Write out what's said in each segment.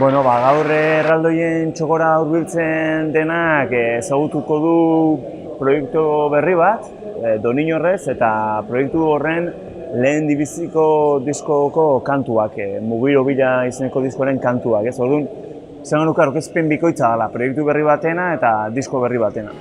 Bueno, gaur erraldoien txokora hurbiltzen denak ezagutuko du proiektu berri bat, Doninorrez, eta proiektu horren lehen dibiziko diskoko kantuak, Mugiro Bila izeneko diskoaren kantuak, ez? Orduan, izango nuke aurkezpen bikoitza dela, proiektu berri batena eta disko berri batena.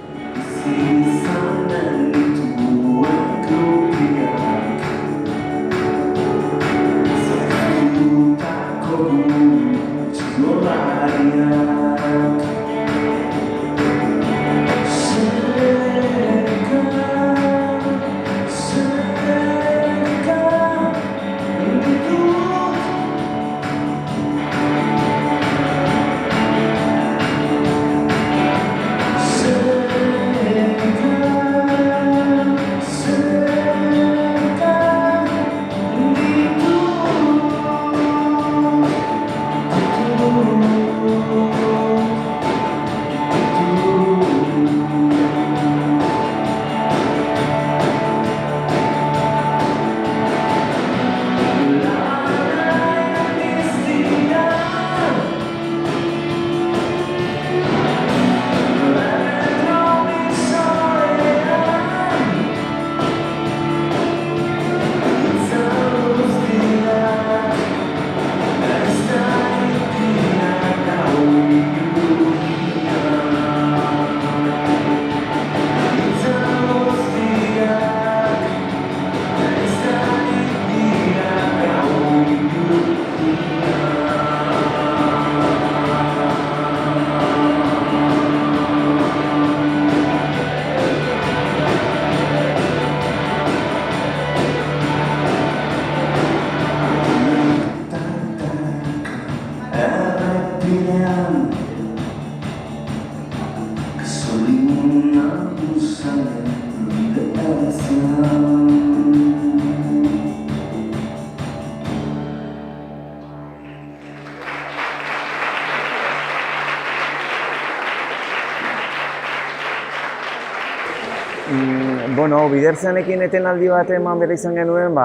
Biderzeanekin etenaldi bat eman behar izan genuen,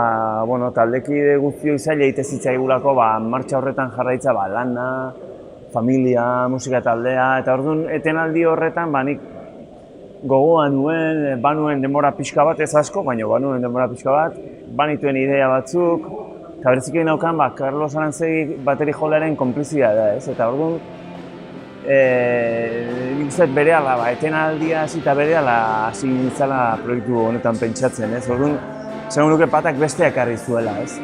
taldekide guztioi zaila egite zitzaigulako martxa horretan jarraitza lana, familia, musika taldea, eta orduan etenaldi horretan nik gogoan nuen, banuen denbora pixka bat, ez asko, baina banuen denbora pixka bat, banituen ideia batzuk, eta bereziki naukan, Carlos Arantzegi bateri jolearen konplizia da, ez? Eta orduan, nik uste berehala, etenaldia hasi eta berehala hasi nintzala proiektu honetan pentsatzen, ez? Orduan, segun nuke patak besteak ekarri zuela, ez?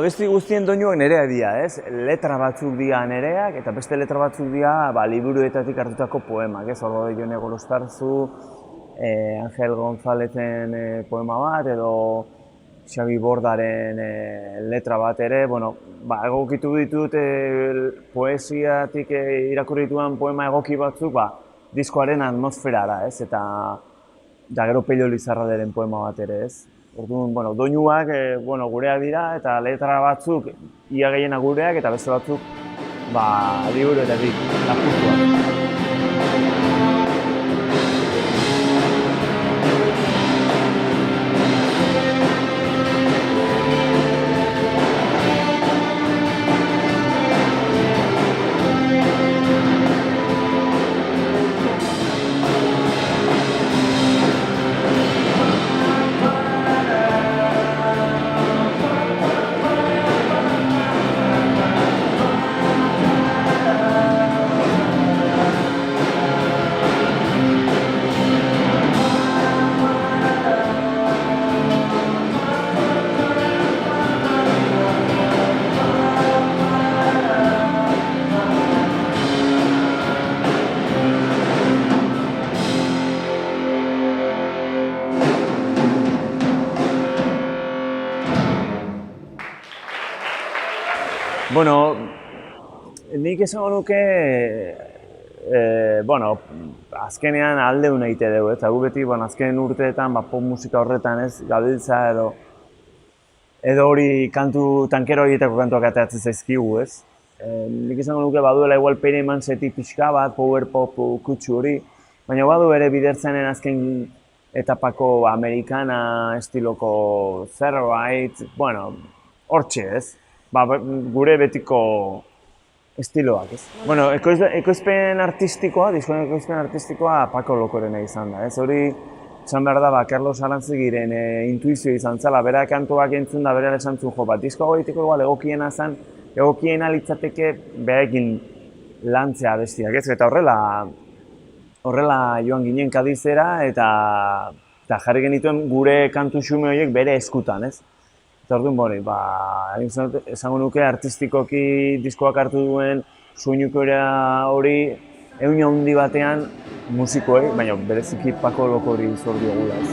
Abesti guztien doinuak nerea dira, ez? Letra batzuk dira nereak, eta beste letra batzuk dira liburuetatik hartutako poemak, ez? Ordo Jone Golostarzu, Angel Gonzalezen poema bat, edo Xabi Bordaren letra bat ere, egokitu ditut poesiatik irakurri dituan poema egoki batzuk, diskoaren atmosferara, ez? Eta gero Pello Lizarralderen poema bat ere, ez? Orduan, doinuak gureak dira eta letra batzuk ia gehiena gureak eta beste batzuk liburuetatik lapurtuak. Nik esango nuke, azkenean aldeun egite dugu, eta gu beti azken urteetan pop musika horretan ez gabiltza edo hori tankero horietako kantuak ateratzen zaizkigu, ez? Nik esango nuke baduela igual Pere Manseti pixka bat, power pop kutsu hori, baina badu ere Biderzeanen azken etapako amerikana estiloko zerbait, hortxe, ez? Gure betiko estiloak, ez? Ekoizpen artistikoa, diskoen ekoizpen artistikoa Paco Lokorena izan da, ez? Hori, esan behar da, Carlos Arantzegiren intuizio izan zela, bera kantuak entzun da, bera esan zuen, diskoa goiteko igual egokiena zen, egokiena litzateke berekin lantzea bestiak, ez? Eta horrela horrela joan ginen Kadizera eta jarri genituen gure kantu xume horiek bere eskutan, ez? Eta orduan, esango nuke artistikoki diskoak hartu duen soinukera hori ehun handi batean musikoei, baina bereziki Pako Lokori zor diogula, ez?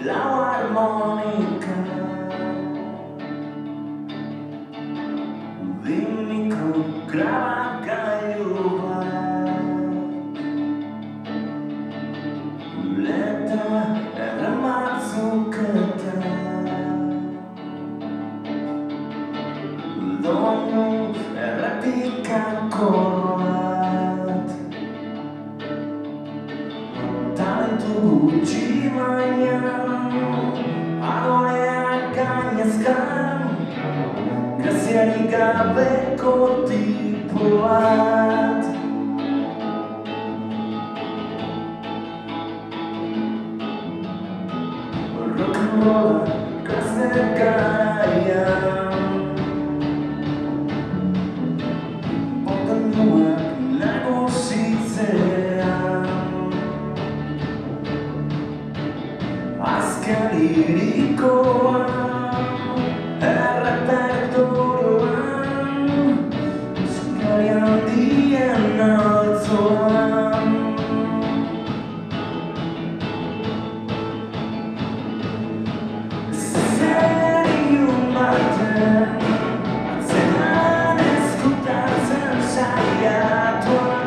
Lau harmonika di mikrograbagailu bat Leta erramatzuketa Donu errepikako bat Talentu gutxi baina adoreak gainezkan Graziarik gabeko tipo bat Rock'n'rolla gazte garaian Pontanuak nagusitzean Azken lirikoan, errepertorioan, musikari handien altzoan. Zerion baten, atzean ezkutatzen saiatuaren.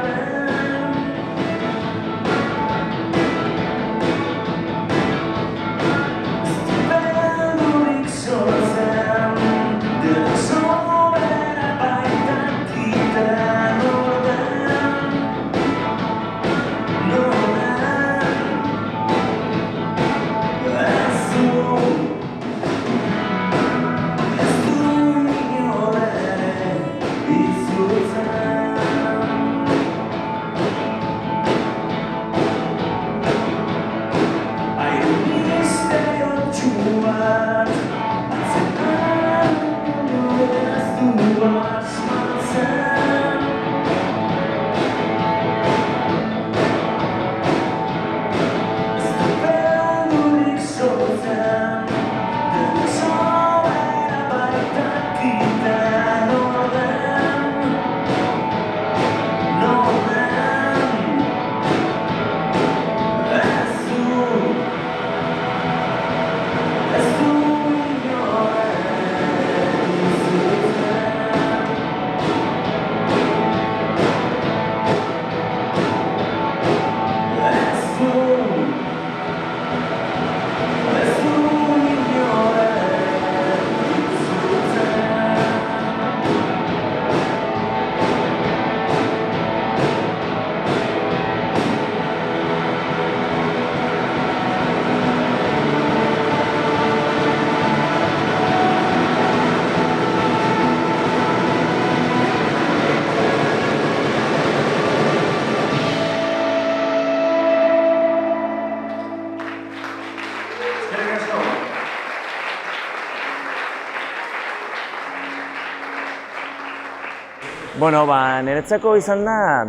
Bueno, niretzako izan da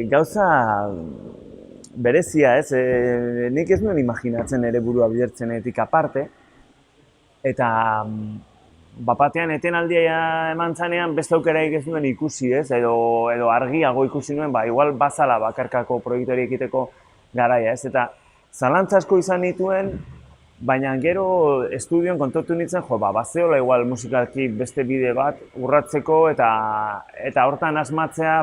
gauza berezia, ez? Nik ez nuen imaginatzen ere burua bidertzenetik aparte, eta bapatean etenaldia eman zanean beste aukerarik ez nuen ikusi, ez? Edo argiago ikusi nuen, igual bazala bakarkako proiektu hori egiteko garaia, ez? Eta zalantza asko izan nituen, baina gero estudioan kontortu nintzen, bazeola igual musikalki beste bide bat urratzeko eta hortan asmatzea,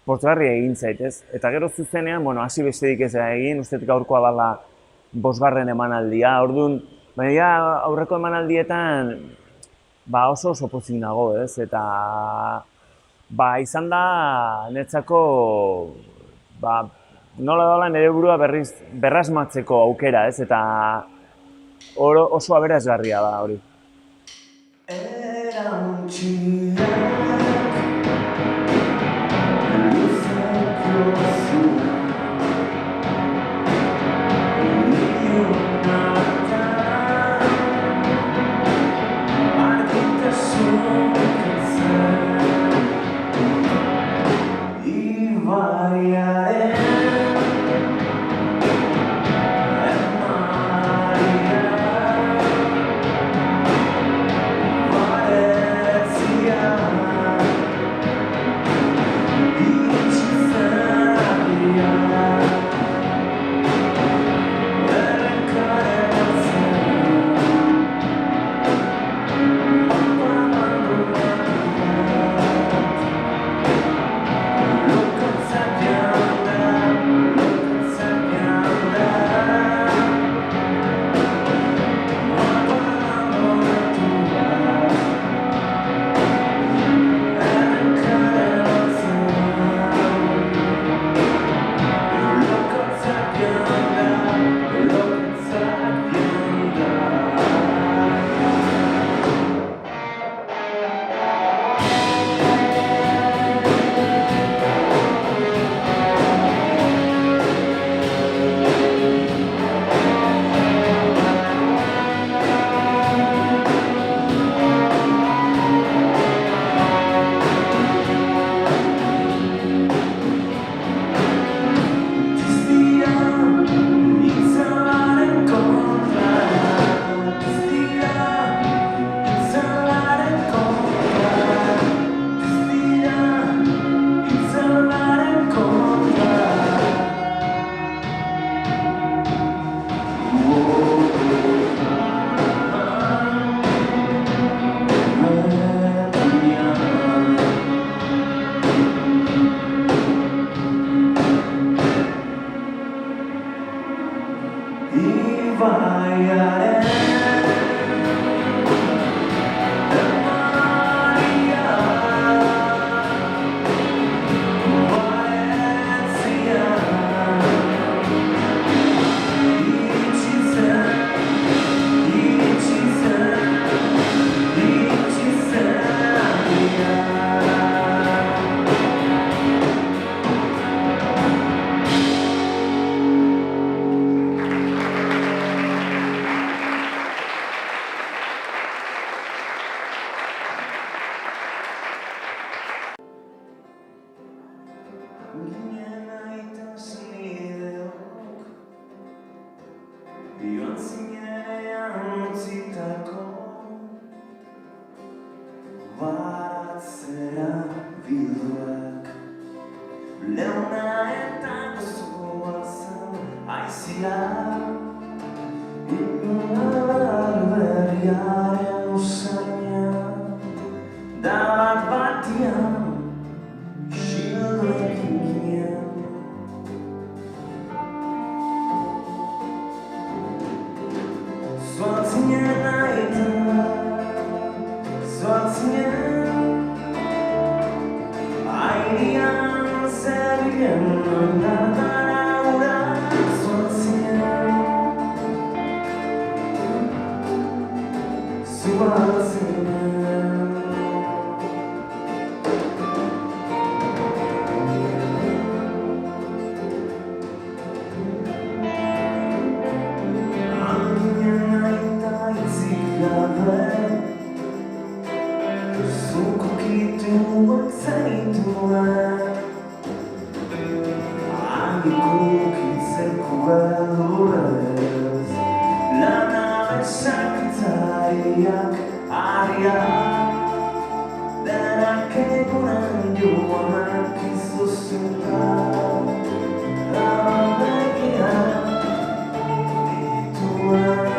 pozgarria egin zait, ez? Eta gero zuzenean, hasi besterik ez egin, uste gaurkoa dela 5. emanaldia, orduan, baina aurreko emanaldietan oso pozik nago, ez? Eta izan da netzako nola dela nire burua berrasmatzeko aukera, ez? Eta oso aberasgarria da hori. Su Ilusioak zaituen Agiko kitzeko edurez Lana besakitzaiak ariak Denak egunen joanak izuzuta Abegiak dituen